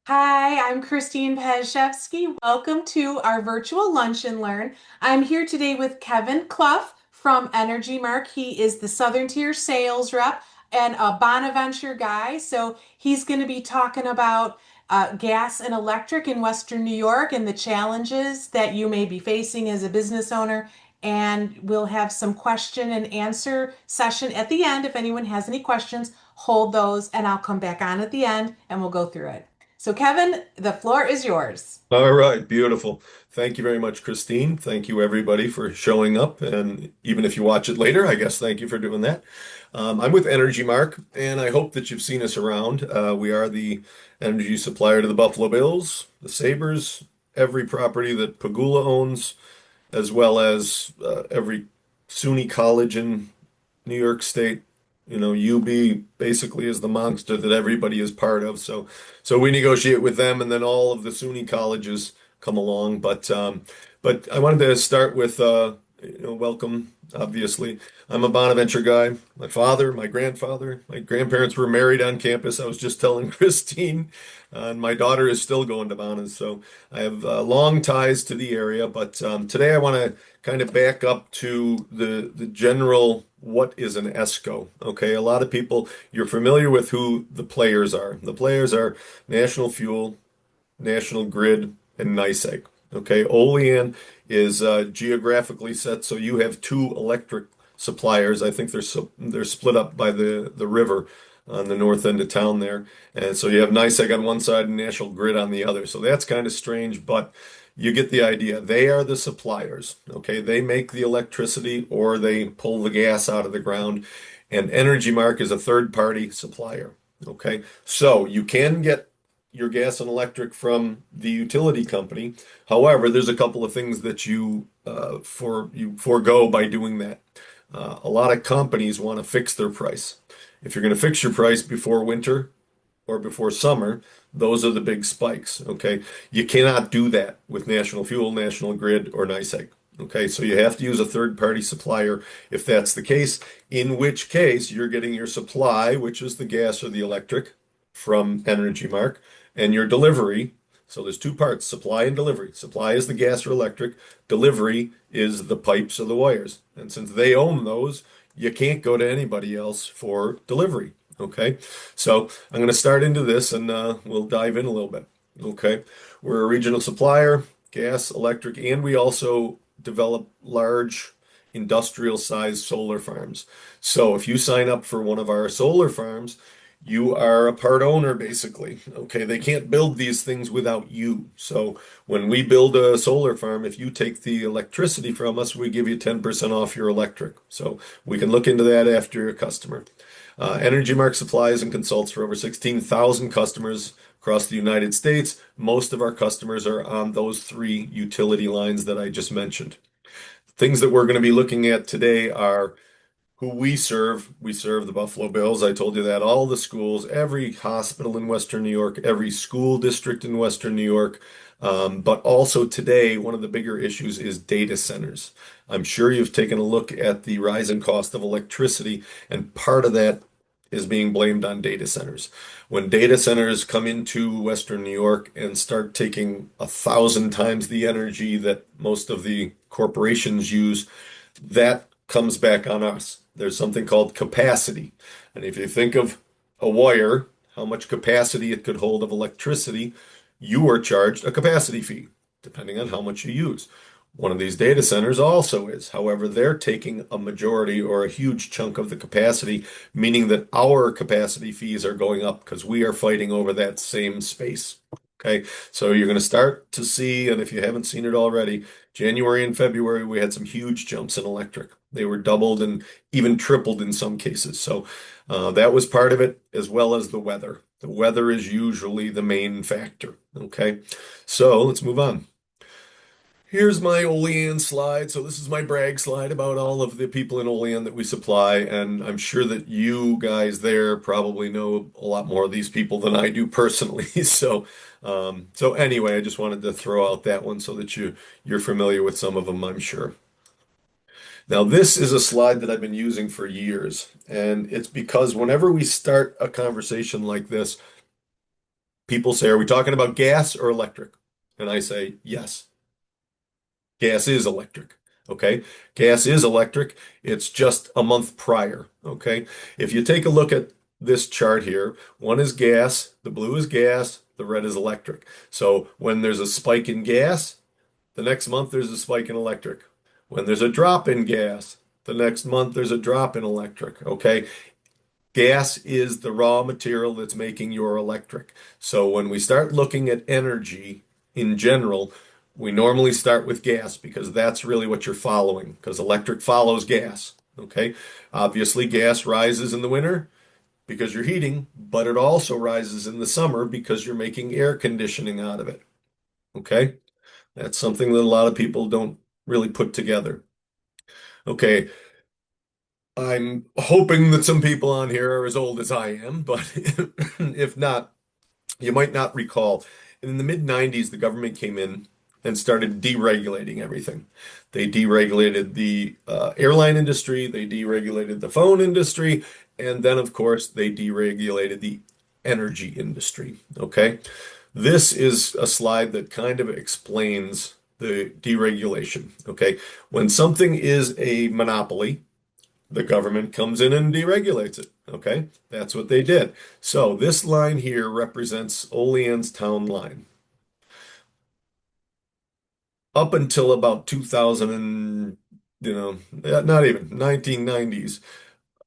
Hi, I'm Christine Pezhevsky. Welcome to our virtual lunch and learn. I'm here today with Kevin Clough from EnergyMark. He is the Southern Tier sales rep and a Bonaventure guy. So he's going to be talking about gas and electric in Western New York and the challenges that you may be facing as a business owner. And we'll have some question and answer session at the end. If anyone has any questions, hold those and I'll come back on at the end and we'll go through it. So, Kevin, the floor is yours. All right, beautiful. Thank you very much, Christine. Thank you, everybody, for showing up. And even if you watch it later, I guess thank you for doing that. I'm with Energy Mark, and I hope that you've seen us around. We are the energy supplier to the Buffalo Bills, the Sabres, every property that Pagula owns, as well as every SUNY college in New York State. UB basically is the monster that everybody is part of. So we negotiate with them, and then all of the SUNY colleges come along. But I wanted to start with welcome. Obviously, I'm a Bonaventure guy. My father, my grandfather, my grandparents were married on campus. I was just telling Christine, and my daughter is still going to Bonas. So I have long ties to the area. But today I want to kind of back up to the general what is an ESCO. Okay, a lot of people, you're familiar with who the players are. The players are National Fuel, National Grid, and NYSEG. Okay, Olean is geographically set, so you have two electric suppliers. I think they're split up by the river on the north end of town there, and so you have NYSEG on one side and National Grid on the other. So that's kind of strange, but you get the idea. They are the suppliers. Okay, they make the electricity or they pull the gas out of the ground, and EnergyMark is a third-party supplier. Okay, so you can get your gas and electric from the utility company. However, there's a couple of things that you forego by doing that. A lot of companies want to fix their price. If you're going to fix your price before winter or before summer, those are the big spikes. Okay, you cannot do that with National Fuel, National Grid, or NYSEG. Okay, so you have to use a third-party supplier if that's the case, in which case you're getting your supply, which is the gas or the electric, from EnergyMark, and your delivery. So there's two parts, supply and delivery. Supply is the gas or electric, delivery is the pipes or the wires. And since they own those, you can't go to anybody else for delivery. Okay, so I'm going to start into this and we'll dive in a little bit. Okay, we're a regional supplier, gas, electric, and we also develop large industrial sized solar farms. So if you sign up for one of our solar farms, you are a part owner basically. Okay, they can't build these things without you. So when we build a solar farm, if you take the electricity from us, we give you 10% off your electric. So we can look into that after you're a customer. EnergyMark supplies and consults for over 16,000 customers across the United States. Most of our customers are on those three utility lines that I just mentioned. Things that we're going to be looking at today are who we serve. We serve the Buffalo Bills. I told you that. All the schools, every hospital in Western New York, every school district in Western New York. But also today, one of the bigger issues is data centers. I'm sure you've taken a look at the rising cost of electricity, and part of that is being blamed on data centers. When data centers come into Western New York and start taking 1,000 times the energy that most of the corporations use, that comes back on us. There's something called capacity. And if you think of a wire, how much capacity it could hold of electricity, you are charged a capacity fee, depending on how much you use. One of these data centers also is. However, they're taking a majority or a huge chunk of the capacity, meaning that our capacity fees are going up because we are fighting over that same space. Okay, so you're going to start to see, and if you haven't seen it already, January and February, we had some huge jumps in electric. They were doubled and even tripled in some cases. So that was part of it, as well as the weather. The weather is usually the main factor. Okay, so let's move on. Here's my Olean slide. So this is my brag slide about all of the people in Olean that we supply, and I'm sure that you guys there probably know a lot more of these people than I do personally. So anyway, I just wanted to throw out that one so that you're familiar with some of them, I'm sure. Now, this is a slide that I've been using for years, and it's because whenever we start a conversation like this, People say, are we talking about gas or electric? And I say, yes, gas is electric. Okay. Gas is electric. It's just a month prior. Okay. If you take a look at this chart here, one is gas, the blue is gas, the red is electric. So when there's a spike in gas, the next month there's a spike in electric. When there's a drop in gas, the next month there's a drop in electric. Okay. Gas is the raw material that's making your electric. So when we start looking at energy in general, we normally start with gas because that's really what you're following, because electric follows gas. Okay. Obviously, gas rises in the winter because you're heating, but it also rises in the summer because you're making air conditioning out of it. Okay. That's something that a lot of people don't really put together. Okay. I'm hoping that some people on here are as old as I am, but if not, you might not recall. In the mid 90s, the government came in and started deregulating everything. They deregulated the airline industry, they deregulated the phone industry, and then, of course, they deregulated the energy industry. Okay. This is a slide that kind of explains the deregulation. Okay. When something is a monopoly, the government comes in and deregulates it. Okay, that's what they did. So this line here represents Olean's town line. Up until about 2000 and, not even 1990s,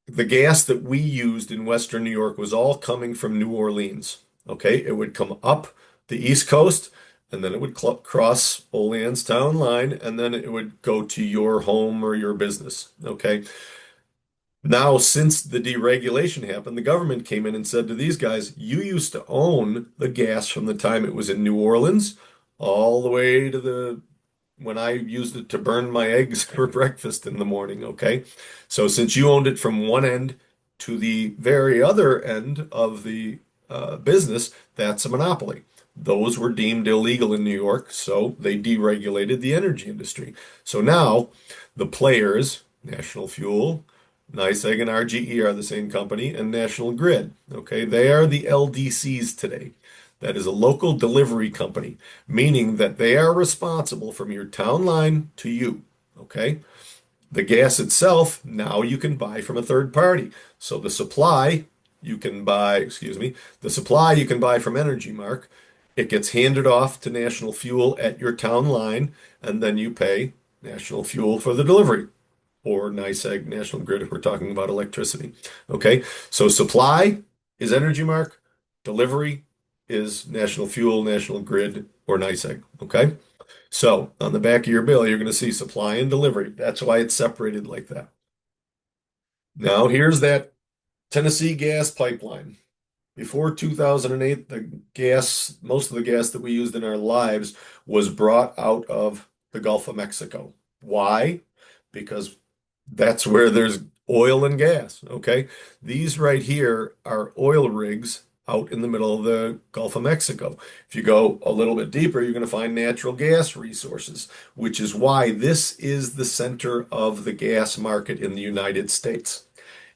the gas that we used in Western New York was all coming from New Orleans. Okay, it would come up the East Coast and then it would cross Olean's town line and then it would go to your home or your business. Okay. Now, since the deregulation happened, the government came in and said to these guys, you used to own the gas from the time it was in New Orleans all the way to the when I used it to burn my eggs for breakfast in the morning, okay? So since you owned it from one end to the very other end of the business, that's a monopoly. Those were deemed illegal in New York, so they deregulated the energy industry. So now the players, National Fuel, NYSEG and RGE are the same company, and National Grid. Okay, they are the LDCs today. That is a local delivery company, meaning that they are responsible from your town line to you. Okay, the gas itself now you can buy from a third party. So the supply you can buy, excuse me, the supply you can buy from EnergyMark. It gets handed off to National Fuel at your town line, and then you pay National Fuel for the delivery or NYSEG, National Grid, if we're talking about electricity. Okay, so supply is EnergyMark, delivery is National Fuel, National Grid, or NYSEG. Okay, so on the back of your bill, you're going to see supply and delivery. That's why it's separated like that. Now, here's that Tennessee gas pipeline. Before 2008, most of the gas that we used in our lives was brought out of the Gulf of Mexico. Why? Because that's where there's oil and gas. Okay. These right here are oil rigs out in the middle of the Gulf of Mexico. If you go a little bit deeper, you're going to find natural gas resources, which is why this is the center of the gas market in the United States.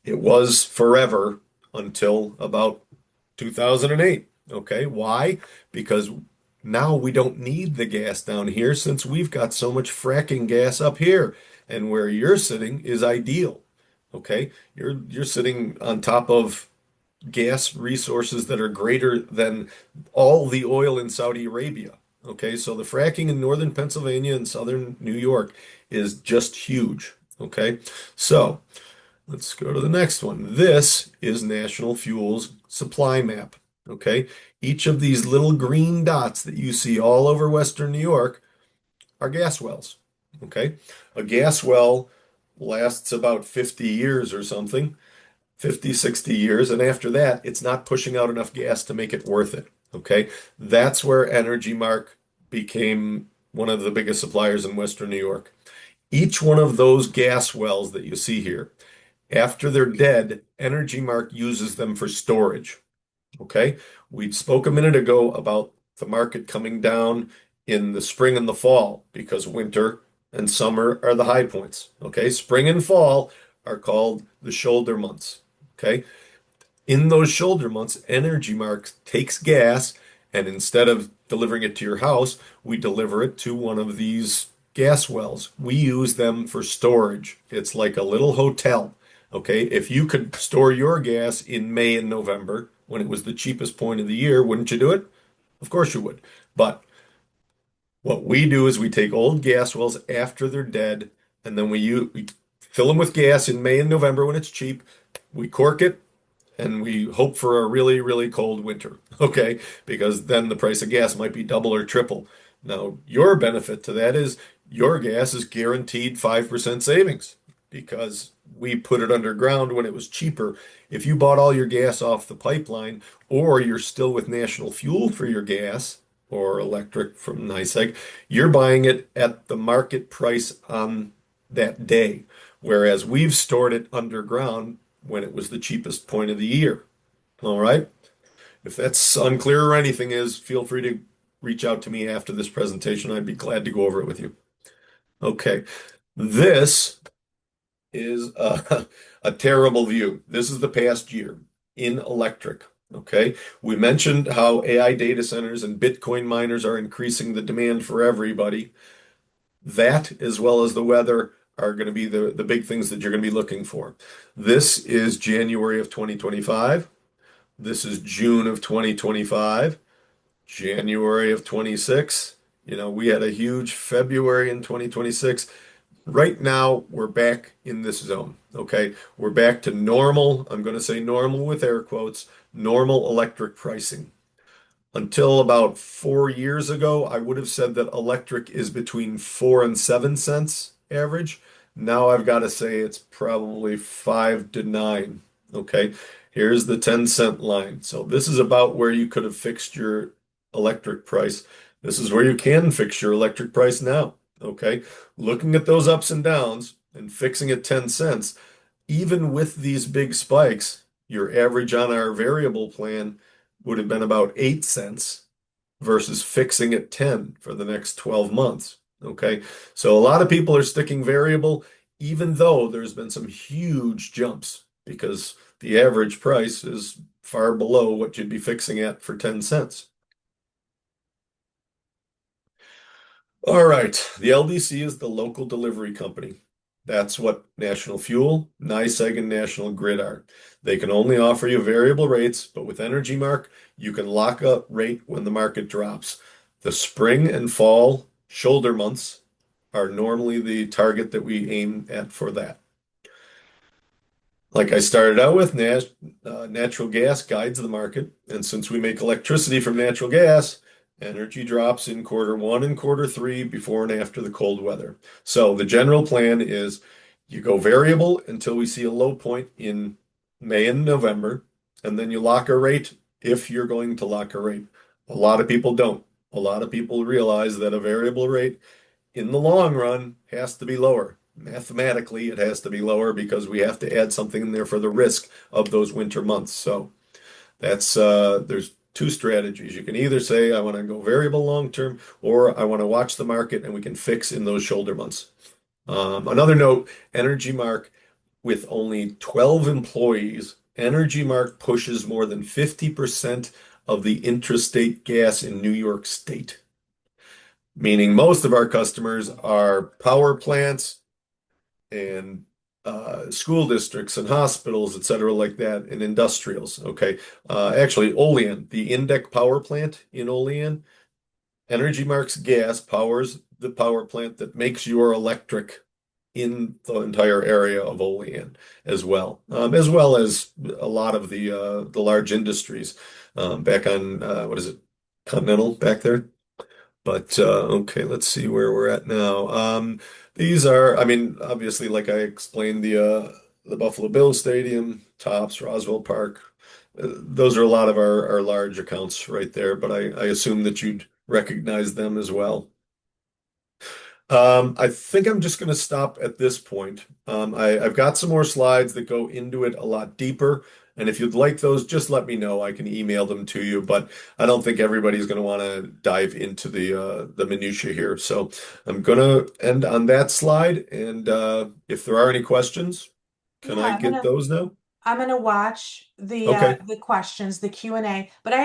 It was forever until about 2008. Okay. Why? Because now we don't need the gas down here since we've got so much fracking gas up here. And where you're sitting is ideal. Okay. You're sitting on top of gas resources that are greater than all the oil in Saudi Arabia. Okay. So the fracking in northern Pennsylvania and southern New York is just huge. Okay. So let's go to the next one. This is National Fuel's supply map. Okay. Each of these little green dots that you see all over Western New York are gas wells. Okay. A gas well lasts about 50 years or something, 50, 60 years. And after that, it's not pushing out enough gas to make it worth it. Okay. That's where EnergyMark became one of the biggest suppliers in Western New York. Each one of those gas wells that you see here, after they're dead, EnergyMark uses them for storage. Okay. We spoke a minute ago about the market coming down in the spring and the fall because winter and summer are the high points. Okay. Spring and fall are called the shoulder months. Okay. In those shoulder months, EnergyMark takes gas And instead of delivering it to your house, we deliver it to one of these gas wells. We use them for storage. It's like a little hotel. Okay, if you could store your gas in May and November when it was the cheapest point of the year, wouldn't you do it? Of course you would. But what we do is we take old gas wells after they're dead, and then we fill them with gas in May and November when it's cheap. We cork it, and we hope for a really, really cold winter, okay? Because then the price of gas might be double or triple. Now, your benefit to that is your gas is guaranteed 5% savings because we put it underground when it was cheaper. If you bought all your gas off the pipeline, or you're still with National Fuel for your gas or electric from NYSEG, you're buying it at the market price on that day. Whereas we've stored it underground when it was the cheapest point of the year. All right. If that's unclear or anything is, feel free to reach out to me after this presentation. I'd be glad to go over it with you. Okay. This is a terrible view. This is the past year in electric. Okay. We mentioned how AI data centers and Bitcoin miners are increasing the demand for everybody. That, as well as the weather, are going to be the big things that you're going to be looking for. This is January of 2025. This is June of 2025, January of 26. You know, we had a huge February in 2026. Right now, we're back in this zone. Okay. We're back to normal. I'm going to say normal with air quotes, normal electric pricing. Until about 4 years ago, I would have said that electric is between 4 and 7 cents average. Now I've got to say it's probably 5 to 9. Okay, here's the 10-cent line. So this is about where you could have fixed your electric price. This is where you can fix your electric price now. Okay, looking at those ups and downs and fixing at 10 cents, even with these big spikes, your average on our variable plan would have been about 8 cents versus fixing at 10 for the next 12 months. Okay. So a lot of people are sticking variable, even though there's been some huge jumps because the average price is far below what you'd be fixing at for 10 cents. All right. The LDC is the local delivery company. That's what National Fuel, NYSEG, and National Grid are. They can only offer you variable rates, but with EnergyMark, you can lock a rate when the market drops. The spring and fall shoulder months are normally the target that we aim at for that. Like I started out with, natural gas guides the market. And since we make electricity from natural gas, energy drops in Q1 and Q3 before and after the cold weather. So the general plan is you go variable until we see a low point in May and November, and then you lock a rate if you're going to lock a rate. A lot of people don't. A lot of people realize that a variable rate in the long run has to be lower. Mathematically, it has to be lower because we have to add something in there for the risk of those winter months. So that's there's two strategies. You can either say I want to go variable long term, or I want to watch the market and we can fix in those shoulder months. Another note, EnergyMark with only 12 employees, EnergyMark pushes more than 50% of the intrastate gas in New York State, meaning most of our customers are power plants and school districts and hospitals, et cetera, like that, and industrials. Okay. Actually, Olean, the Indec power plant in Olean, EnergyMark's gas powers the power plant that makes your electric in the entire area of Olean as well as a lot of the large industries back on what is it, Continental back there. But okay, let's see where we're at now. These are, I mean, obviously, like I explained, the Buffalo Bills Stadium, Tops, Roswell Park. Those are a lot of our large accounts right there, but I assume that you'd recognize them as well. I think I'm just going to stop at this point. I've got some more slides that go into it a lot deeper. And if you'd like those, just let me know. I can email them to you, but I don't think everybody's going to want to dive into the minutia here. So I'm going to end on that slide. And if there are any questions, can Yeah, I get those now? I'm gonna watch Okay. the questions, the Q&A, but I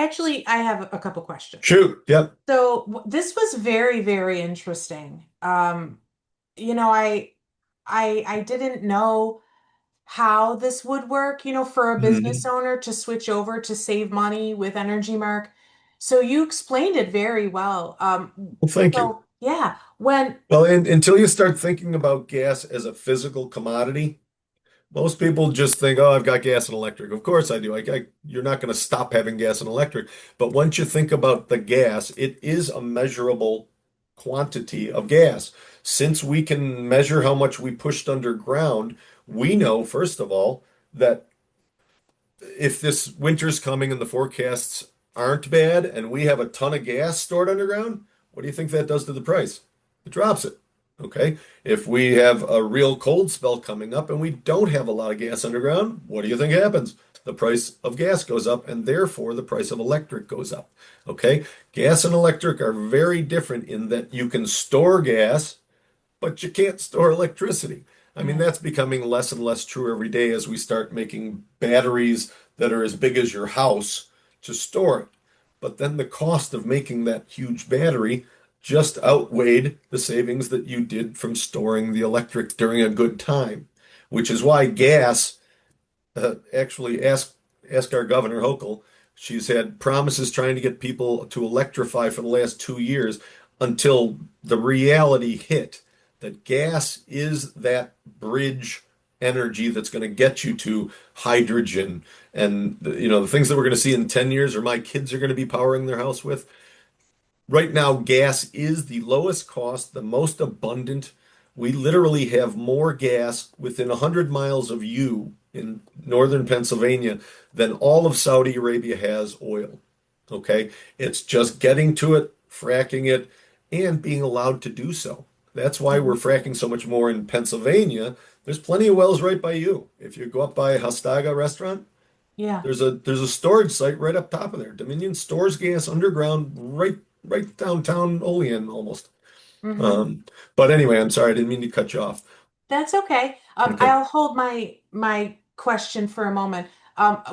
have a couple questions. Shoot. Yep. So this was very, very interesting. You know, I didn't know how this would work, for a business Mhm. owner to switch over to save money with Energy Mark. So you explained it very well. Well, thank you. So yeah, when Well, until you start thinking about gas as a physical commodity, most people just think, oh, I've got gas and electric. Of course I do. You're not going to stop having gas and electric. But once you think about the gas, it is a measurable quantity of gas. Since we can measure how much we pushed underground, we know, first of all, that if this winter's coming and the forecasts aren't bad and we have a ton of gas stored underground, what do you think that does to the price? It drops it. Okay. If we have a real cold spell coming up and we don't have a lot of gas underground, what do you think happens? The price of gas goes up and therefore the price of electric goes up. Okay. Gas and electric are very different in that you can store gas but you can't store electricity. I mean, yeah, that's becoming less and less true every day as we start making batteries that are as big as your house to store it. But then the cost of making that huge battery just outweighed the savings that you did from storing the electric during a good time, which is why gas actually ask our Governor Hochul. She's had promises trying to get people to electrify for the last 2 years until the reality hit that gas is that bridge energy that's going to get you to hydrogen and the things that we're going to see in 10 years or my kids are going to be powering their house with. Right now, gas is the lowest cost, the most abundant. We literally have more gas within 100 miles of you in northern Pennsylvania than all of Saudi Arabia has oil. Okay? It's just getting to it, fracking it, and being allowed to do so. That's why we're mhm, fracking so much more in Pennsylvania. There's plenty of wells right by you. If you go up by Hastaga restaurant, yeah. there's a storage site right up top of there. Dominion stores gas underground right downtown Olean almost. Hmm. Um, but anyway, I'm sorry, I didn't mean to cut you off. That's okay. Okay. I'll hold my question for a moment.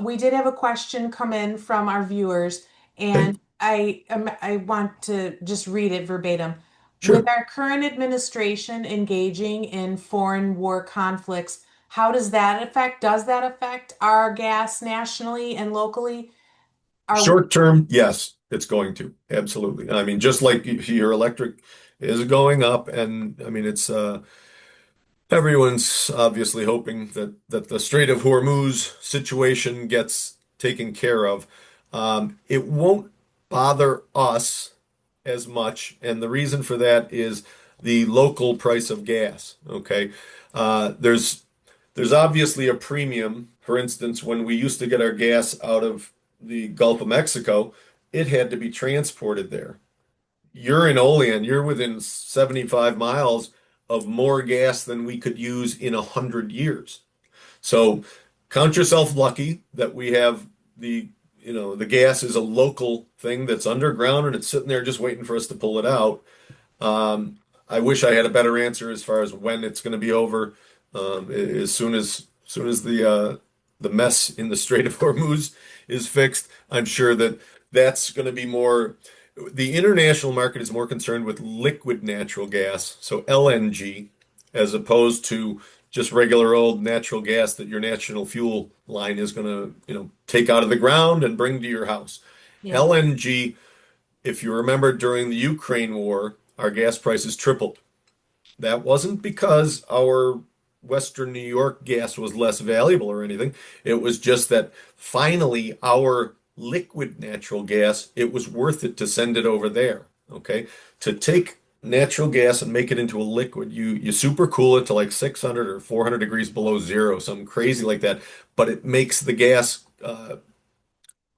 We did have a question come in from our viewers, Okay. and I want to just read it verbatim. With Sure. our current administration engaging in foreign war conflicts, how does that affect our gas nationally and locally? Are we, Short term, yes, it's going to. Absolutely. I mean, just like your electric is going up, and I mean it's everyone's obviously hoping that the Strait of Hormuz situation gets taken care of. It won't bother us as much, and the reason for that is the local price of gas. Okay, there's obviously a premium. For instance, when we used to get our gas out of the Gulf of Mexico, it had to be transported there. You're in Olean, you're within 75 miles of more gas than we could use in 100 years. So count yourself lucky that we have the gas is a local thing that's underground and it's sitting there just waiting for us to pull it out. I wish I had a better answer as far as when it's going to be over. As soon as the mess in the Strait of Hormuz is fixed, I'm sure that's going to be more. The international market is more concerned with liquid natural gas, so LNG, as opposed to just regular old natural gas that your national fuel line is going to, take out of the ground and bring to your house. yeah, LNG, if you remember during the Ukraine war, our gas prices tripled. That wasn't because our Western New York gas was less valuable or anything. It was just that finally our liquid natural gas, it was worth it to send it over there. Okay. To take natural gas and make it into a liquid, you super cool it to like 600 or 400 degrees below zero, something crazy like that. But it makes the gas a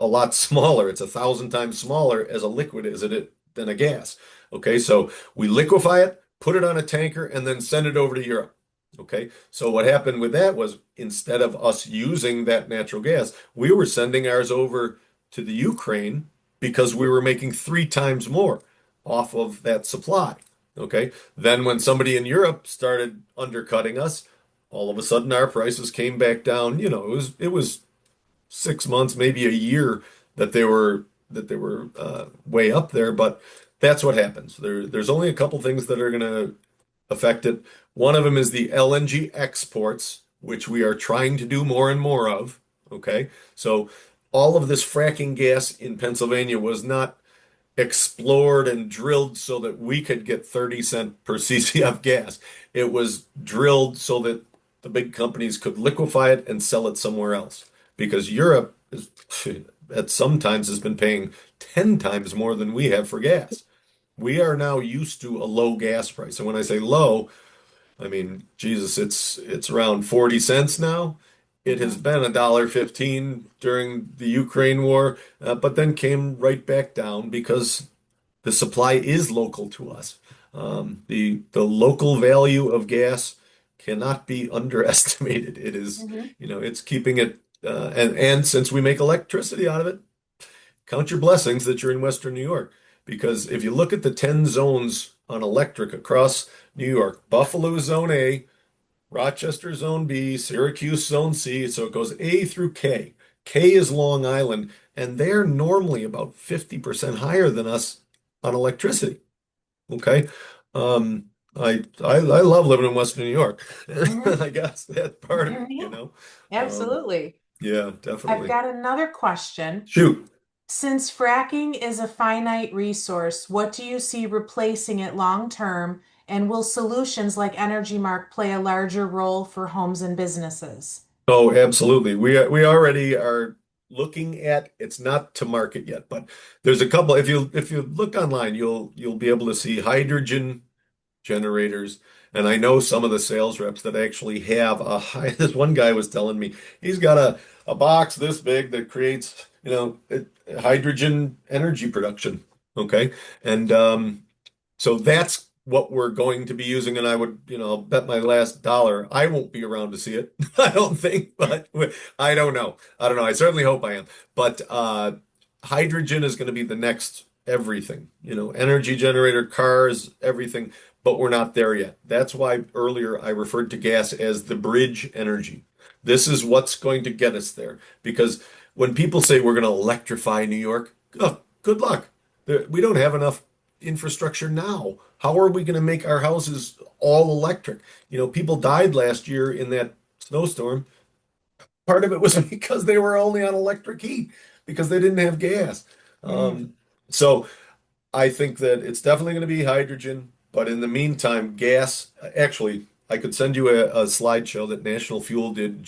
lot smaller. It's 1,000 times smaller as a liquid as it than a gas. Okay, so we liquefy it, put it on a tanker, and then send it over to Europe. Okay, so what happened with that was instead of us using that natural gas, we were sending ours over to the Ukraine because we were making 3 times more off of that supply. Okay, then when somebody in Europe started undercutting us, all of a sudden our prices came back down. It was 6 months, maybe a year that they were way up there, but that's what happens. There's only a couple things that are going to affect it. One of them is the LNG exports, which we are trying to do more and more of. Okay, so all of this fracking gas in Pennsylvania was not explored and drilled so that we could get 30 cent per CCF gas. It was drilled so that the big companies could liquefy it and sell it somewhere else. Because Europe is at sometimes has been paying 10 times more than we have for gas. We are now used to a low gas price. And when I say low, I mean, Jesus, it's around 40 cents now. It has Mhm. been $1.15 during the Ukraine war, but then came right back down because the supply is local to us. The local value of gas cannot be underestimated. It is, Mhm. it's keeping it, and since we make electricity out of it, count your blessings that you're in Western New York. Because if you look at the 10 zones on electric across New York, Buffalo Zone A, Rochester Zone B, Syracuse Zone C, so it goes A through K. K is Long Island, and they're normally about 50% higher than us on electricity. Okay. I love living in Western New York. Mhm. I guess that's part of it, Yeah, Um, absolutely. yeah, I've definitely. got another question. Shoot. Since fracking is a finite resource, what do you see replacing it long term? And will solutions like EnergyMark play a larger role for homes and businesses? Oh, absolutely. We already are looking at it's not to market yet, but there's a couple. If you look online, you'll be able to see hydrogen generators. And I know some of the sales reps that actually have a high, this one guy was telling me he's got a box this big that creates, hydrogen energy production. Okay. And so that's what we're going to be using. And I would, I'll bet my last dollar I won't be around to see it. I don't think, but I don't know. I don't know. I certainly hope I am. But hydrogen is going to be the next everything, energy generator, cars, everything. But we're not there yet. That's why earlier I referred to gas as the bridge energy. This is what's going to get us there. Because when people say we're going to electrify New York, oh, good luck. We don't have enough infrastructure now. How are we going to make our houses all electric? People died last year in that snowstorm. Part of it was because they were only on electric heat because they didn't have gas. Mm. So I think that it's definitely going to be hydrogen, but in the meantime, gas. Actually, I could send you a slideshow that National Fuel did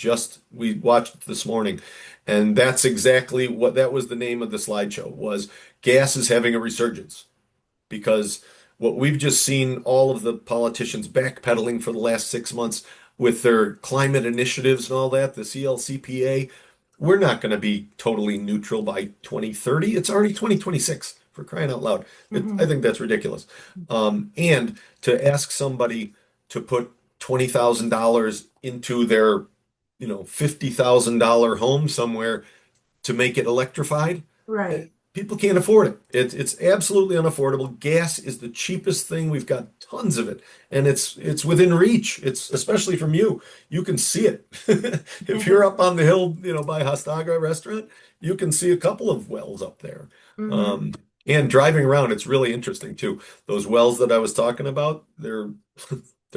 we watched it this morning, and that's exactly what that was the name of the slideshow was gas is having a resurgence because what we've just seen all of the politicians backpedaling for the last 6 months with their climate initiatives and all that, the CLCPA, we're not going to be totally neutral by 2030. It's already 2026 for crying out loud. I Mhm. think that's ridiculous. And to ask somebody to put $20,000 into their, $50,000 home somewhere to make it electrified, Right. people can't afford it. It's absolutely unaffordable. Gas is the cheapest thing. We've got tons of it, and it's within reach. It's especially from you. You can see it. If you're up on the hill, by Hostaga restaurant, you can see a couple of wells up there. Hmm. Um, and driving around, it's really interesting too. Those wells that I was talking about, they're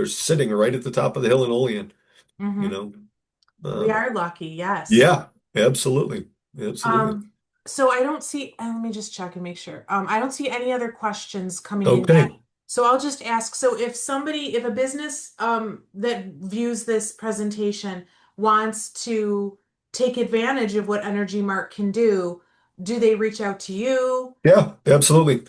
sitting right at the top of the hill in Olean, you Hmm. know. We Um, are lucky, yes. yeah, absolutely. Absolutely. Um, so I don't see, and let me just check and make sure. I don't see any other questions coming in yet. Okay. So I'll just ask, so if a business that views this presentation wants to take advantage of what Energy Mark can do they reach out to you? Yeah, absolutely.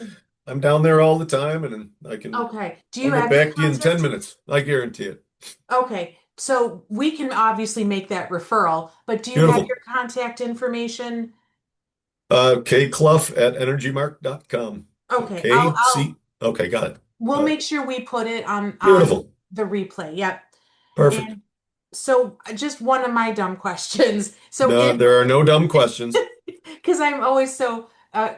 I'm down there all the time and Okay. Do I'll you get have your back to you in 10 contact? minutes. I guarantee it. Okay. So we can obviously make that referral, but do you have Beautiful. your contact information? Clough at energymark.com. So Okay. I'll Okay, got it. we'll Got it. make sure we put it on Beautiful. the replay. Yep. Perfect. And so just one of my dumb questions. So No, if there are no dumb questions. because I'm always so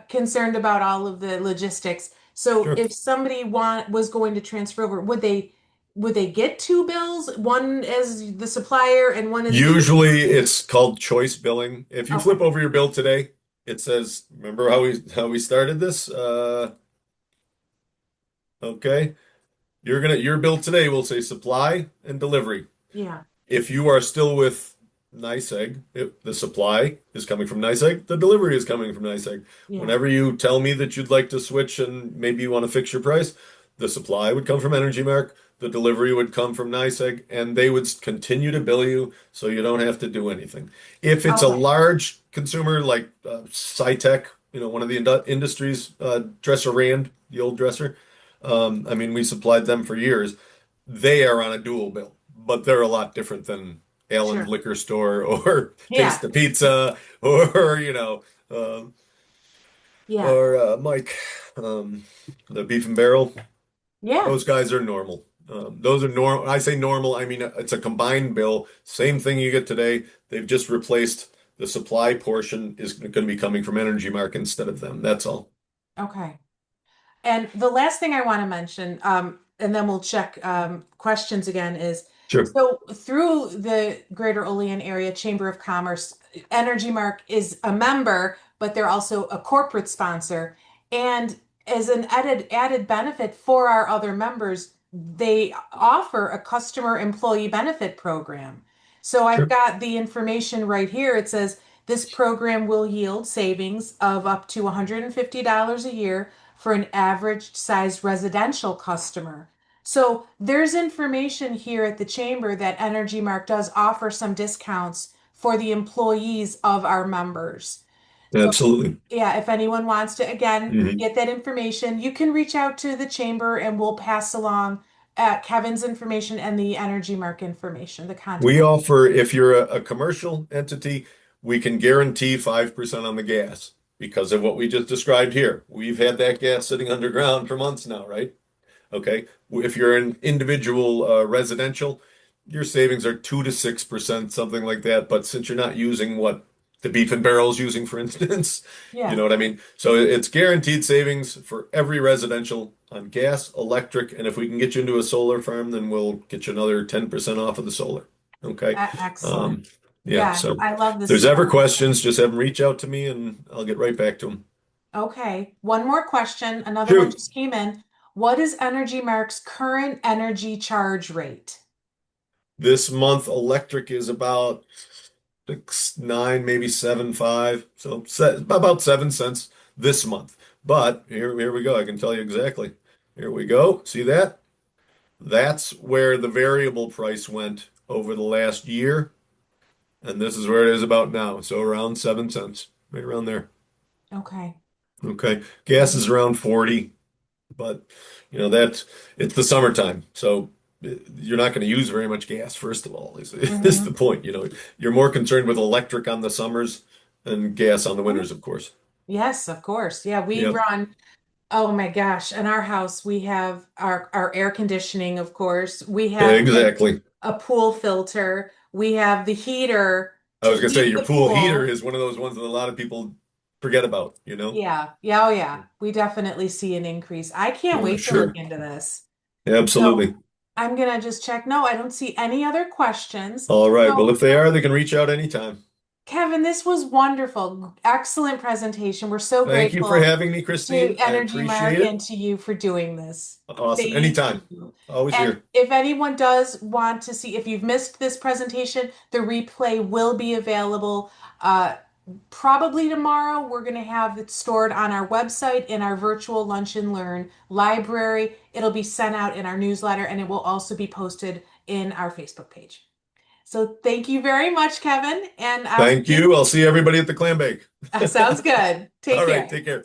concerned about all of the logistics. So Sure. if somebody was going to transfer over, would they? would they get two bills? One as the supplier and one as the Usually it's called choice billing. If you flip okay. over your bill today, it says, remember how we started this? Okay. Your bill today will say supply and delivery. Yeah, If you are still with NYSEG, the supply is coming from NYSEG, the delivery is coming from NYSEG. yeah. Whenever you tell me that you'd like to switch and maybe you want to fix your price, the supply would come from EnergyMark, the delivery would come from NYSEG, and they would continue to bill you so you don't have to do anything. If it's a Okay, large consumer like SciTech, one of the industries, Dresser Rand, the old dresser, I mean, we supplied them for years. They are on a dual bill, but they're a lot different than Allen's sure. Liquor Store or Taste Yeah, the Pizza um, yeah, or Mike, the Beef and Barrel. yeah. Those guys are normal. Those are normal. I say normal, I mean it's a combined bill. Same thing you get today. They've just replaced the supply portion is going to be coming from Energy Mark instead of them. That's all. Okay. And the last thing I want to mention, and then we'll check questions again, is Sure. so through the Greater Olean Area Chamber of Commerce, Energy Mark is a member, but they're also a corporate sponsor. And as an added benefit for our other members, they offer a customer employee benefit program. So I've Sure. got the information right here. It says this program will yield savings of up to $150 a year for an average sized residential customer. So there's information here at the chamber that Energy Mark does offer some discounts for the employees of our members. So Absolutely. yeah, if anyone wants to again Mhm. get that information, you can reach out to the chamber and we'll pass along Kevin's information and the Energy Mark information, the We contact. offer, if you're a commercial entity, we can guarantee 5% on the gas because of what we just described here. We've had that gas sitting underground for months now, right? Okay. If you're an individual residential, your savings are 2 to 6%, something like that. But since you're not using what the beef and barrel is using, for instance, you Yeah. know what I mean? So it's guaranteed savings for every residential on gas, electric, and if we can get you into a solar farm, then we'll get you another 10% off of the solar. Okay. Excellent. Um, yeah. Yeah, So I love if this there's ever solar. questions, just have them reach out to me and I'll get right back to them. Okay, one more question. Another one Shoot. just came in. What is Energy Mark's current energy charge rate? This month, electric is about 6.9, maybe 7.5. So about 7 cents this month. But here we go. I can tell you exactly. Here we go. See that? That's where the variable price went over the last year. And this is where it is about now. So around 7 cents, right around there. Okay. Okay. Gas is around 40, but that's it's the summertime. So you're not going to use very much gas, first of all, is the Mm-hmm. point. You're more concerned with electric on the summers and gas on the winters, of course. Yes, of course. Yeah, we Yep. run, oh my gosh, in our house, we have our air conditioning, of course. We have Exactly. a pool filter. We have the heater I to was going to say heat your the pool heater pool. is one of those ones that a lot of people forget about. Yeah, yeah, oh yeah. We definitely see an increase. I can't Oh, wait to look sure. into this. So Absolutely. I'm gonna just check. No, I don't see any other questions. All right. Well, So if they are, they can reach out anytime. Kevin, this was wonderful. Excellent presentation. We're so Thank you for grateful having me, to Christine. I Energy appreciate Mark it. and to you for doing this. Awesome. Thank Anytime. you. Always And here. if anyone does want to see, if you've missed this presentation, the replay will be available probably tomorrow. We're going to have it stored on our website in our virtual Lunch and Learn library. It'll be sent out in our newsletter and it will also be posted in our Facebook page. So thank you very much, Kevin, and I'll see Thank you. you. I'll see everybody at the clam bake. Sounds good. Take All right. care. Take care.